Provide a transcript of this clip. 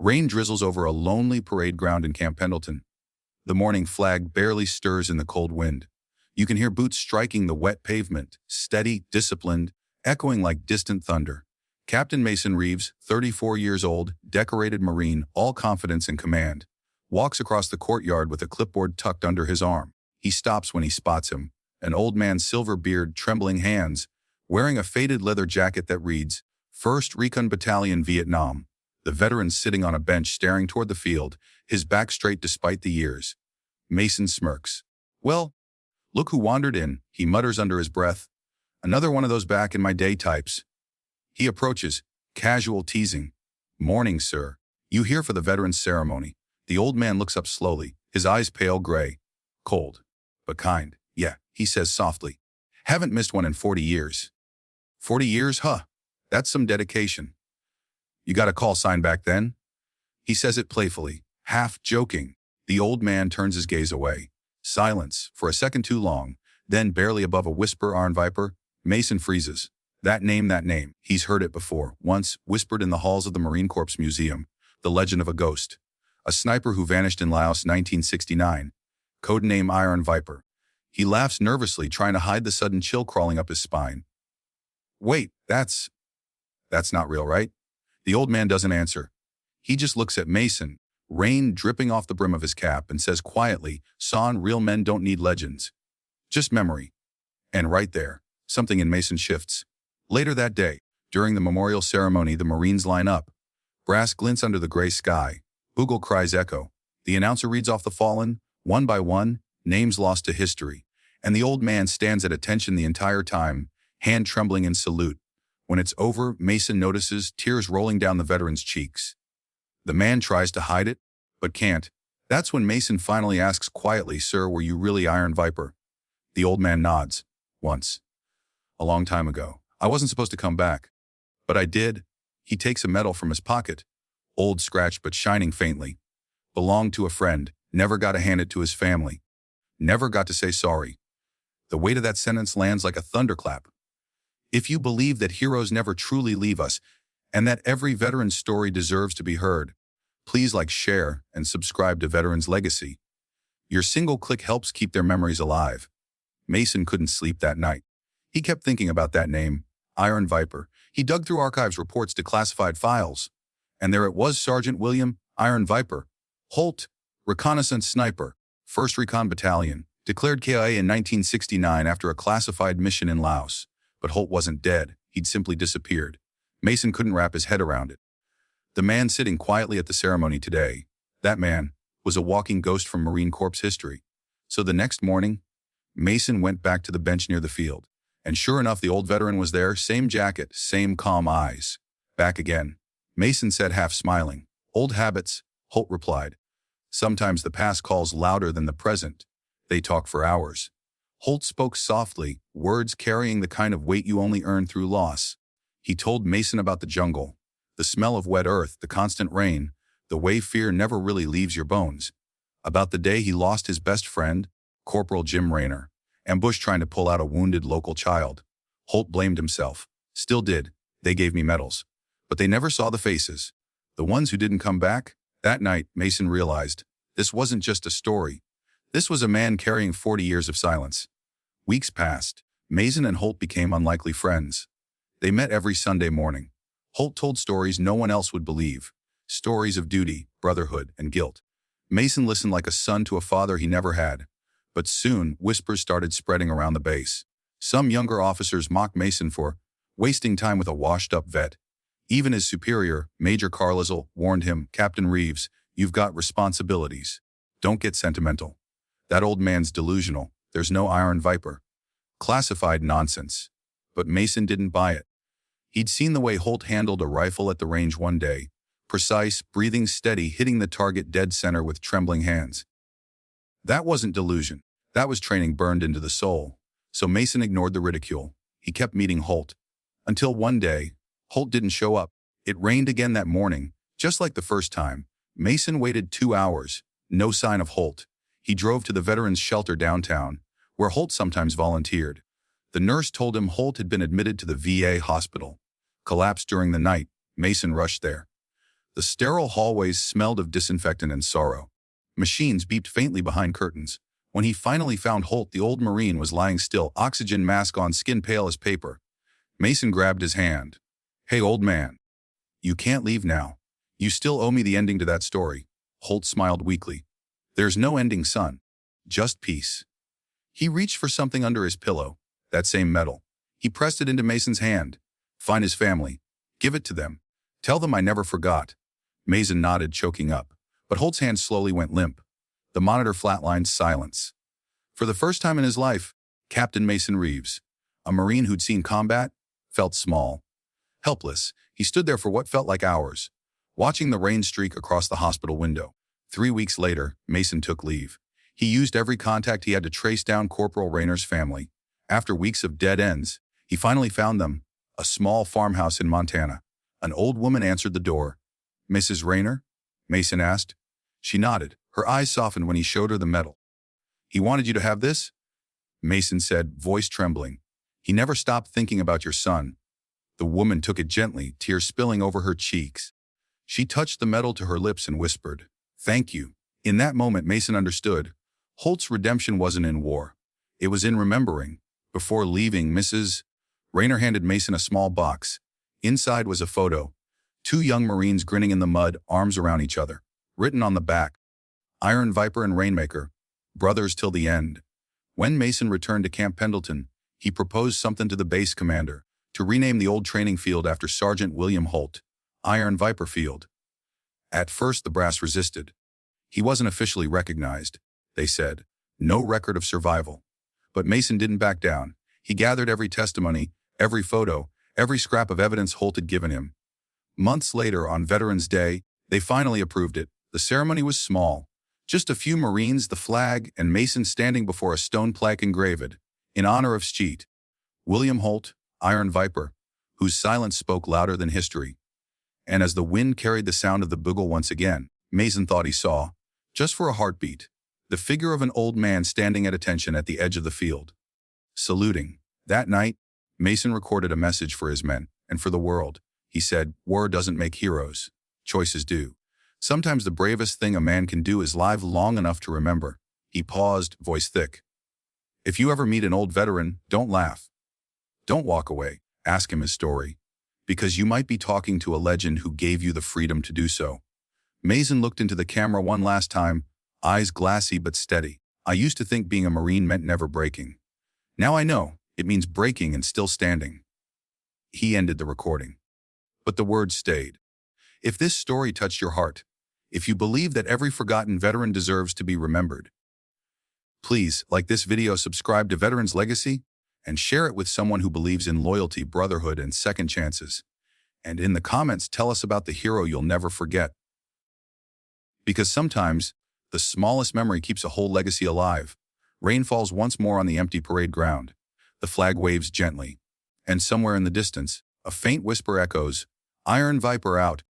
Rain drizzles over a lonely parade ground in Camp Pendleton. The morning flag barely stirs in the cold wind. You can hear boots striking the wet pavement, steady, disciplined, echoing like distant thunder. Captain Mason Reeves, 34 years old, decorated Marine, all confidence and command, walks across the courtyard with a clipboard tucked under his arm. He stops when he spots him, an old man, silver beard, trembling hands, wearing a faded leather jacket that reads, 1st Recon Battalion, Vietnam. The veteran sitting on a bench staring toward the field, his back straight despite the years. Mason smirks. "Well, look who wandered in," he mutters under his breath. "Another one of those back in my day types." He approaches, casual teasing. "Morning, sir. You here for the veterans ceremony?" The old man looks up slowly, his eyes pale gray. "Cold, but kind. Yeah," he says softly. "Haven't missed one in 40 years. 40 years, huh? That's some dedication. You got a call sign back then?" He says it playfully, half joking. The old man turns his gaze away. Silence, for a second too long, then barely above a whisper, "Iron Viper." Mason freezes. That name. He's heard it before, once, whispered in the halls of the Marine Corps Museum. The legend of a ghost. A sniper who vanished in Laos, 1969. Codename Iron Viper. He laughs nervously, trying to hide the sudden chill crawling up his spine. "Wait, that's not real, right?" The old man doesn't answer. He just looks at Mason, rain dripping off the brim of his cap, and says quietly, "Son, real men don't need legends. Just memory." And right there, something in Mason shifts. Later that day, during the memorial ceremony, the Marines line up. Brass glints under the gray sky. Bugle cries echo. The announcer reads off the fallen, one by one, names lost to history. And the old man stands at attention the entire time, hand trembling in salute. When it's over, Mason notices tears rolling down the veteran's cheeks. The man tries to hide it, but can't. That's when Mason finally asks quietly, "Sir, were you really Iron Viper?" The old man nods. "Once. A long time ago. I wasn't supposed to come back. But I did." He takes a medal from his pocket. Old, scratched but shining faintly. Belonged to a friend. Never got to hand it to his family. Never got to say sorry. The weight of that sentence lands like a thunderclap. If you believe that heroes never truly leave us, and that every veteran's story deserves to be heard, please like, share, and subscribe to Veterans Legacy. Your single click helps keep their memories alive. Mason couldn't sleep that night. He kept thinking about that name, Iron Viper. He dug through archives reports to classified files. And there it was, Sergeant William Iron Viper Holt, reconnaissance sniper, 1st Recon Battalion, declared KIA in 1969 after a classified mission in Laos. But Holt wasn't dead. He'd simply disappeared. Mason couldn't wrap his head around it. The man sitting quietly at the ceremony today, that man, was a walking ghost from Marine Corps history. So the next morning, Mason went back to the bench near the field. And sure enough, the old veteran was there, same jacket, same calm eyes. "Back again," Mason said, half smiling. "Old habits," Holt replied. "Sometimes the past calls louder than the present. They talk for hours." Holt spoke softly, words carrying the kind of weight you only earn through loss. He told Mason about the jungle, the smell of wet earth, the constant rain, the way fear never really leaves your bones. About the day he lost his best friend, Corporal Jim Rayner, ambushed trying to pull out a wounded local child. Holt blamed himself. Still did. "They gave me medals. But they never saw the faces. The ones who didn't come back." That night, Mason realized, this wasn't just a story. This was a man carrying 40 years of silence. Weeks passed. Mason and Holt became unlikely friends. They met every Sunday morning. Holt told stories no one else would believe. Stories of duty, brotherhood, and guilt. Mason listened like a son to a father he never had. But soon, whispers started spreading around the base. Some younger officers mocked Mason for wasting time with a washed-up vet. Even his superior, Major Carlisle, warned him, "Captain Reeves, you've got responsibilities. Don't get sentimental. That old man's delusional. There's no Iron Viper." Classified nonsense. But Mason didn't buy it. He'd seen the way Holt handled a rifle at the range one day. Precise, breathing steady, hitting the target dead center with trembling hands. That wasn't delusion. That was training burned into the soul. So Mason ignored the ridicule. He kept meeting Holt. Until one day, Holt didn't show up. It rained again that morning, just like the first time. Mason waited 2 hours. No sign of Holt. He drove to the veterans' shelter downtown, where Holt sometimes volunteered. The nurse told him Holt had been admitted to the VA hospital. Collapsed during the night. Mason rushed there. The sterile hallways smelled of disinfectant and sorrow. Machines beeped faintly behind curtains. When he finally found Holt, the old Marine was lying still, oxygen mask on, skin pale as paper. Mason grabbed his hand. "Hey, old man. You can't leave now. You still owe me the ending to that story." Holt smiled weakly. "There's no ending, son. Just peace." He reached for something under his pillow, that same medal. He pressed it into Mason's hand. "Find his family. Give it to them. Tell them I never forgot." Mason nodded, choking up. But Holt's hand slowly went limp. The monitor flatlined. Silence. For the first time in his life, Captain Mason Reeves, a Marine who'd seen combat, felt small. Helpless, he stood there for what felt like hours, watching the rain streak across the hospital window. 3 weeks later, Mason took leave. He used every contact he had to trace down Corporal Rayner's family. After weeks of dead ends, he finally found them, a small farmhouse in Montana. An old woman answered the door. "Mrs. Rayner?" Mason asked. She nodded. Her eyes softened when he showed her the medal. "He wanted you to have this?" Mason said, voice trembling. "He never stopped thinking about your son." The woman took it gently, tears spilling over her cheeks. She touched the medal to her lips and whispered, "Thank you." In that moment, Mason understood. Holt's redemption wasn't in war. It was in remembering. Before leaving, Mrs. Rayner handed Mason a small box. Inside was a photo. 2 young Marines grinning in the mud, arms around each other. Written on the back, "Iron Viper and Rainmaker, brothers till the end." When Mason returned to Camp Pendleton, he proposed something to the base commander, to rename the old training field after Sergeant William Holt, Iron Viper Field. At first, the brass resisted. He wasn't officially recognized, they said. No record of survival. But Mason didn't back down. He gathered every testimony, every photo, every scrap of evidence Holt had given him. Months later, on Veterans Day, they finally approved it. The ceremony was small. Just a few Marines, the flag, and Mason standing before a stone plaque engraved, "In honor of Sjeet William Holt, Iron Viper," whose silence spoke louder than history. And as the wind carried the sound of the bugle once again, Mason thought he saw, just for a heartbeat, the figure of an old man standing at attention at the edge of the field, saluting. That night, Mason recorded a message for his men, and for the world. He said, "War doesn't make heroes. Choices do. Sometimes the bravest thing a man can do is live long enough to remember." He paused, voice thick. "If you ever meet an old veteran, don't laugh. Don't walk away. Ask him his story. Because you might be talking to a legend who gave you the freedom to do so." Mason looked into the camera one last time, eyes glassy but steady. "I used to think being a Marine meant never breaking. Now I know, it means breaking and still standing." He ended the recording. But the words stayed. If this story touched your heart, if you believe that every forgotten veteran deserves to be remembered, please like this video, subscribe to Veterans Legacy, and share it with someone who believes in loyalty, brotherhood, and second chances. And in the comments, tell us about the hero you'll never forget. Because sometimes, the smallest memory keeps a whole legacy alive. Rain falls once more on the empty parade ground. The flag waves gently. And somewhere in the distance, a faint whisper echoes, "Iron Viper out."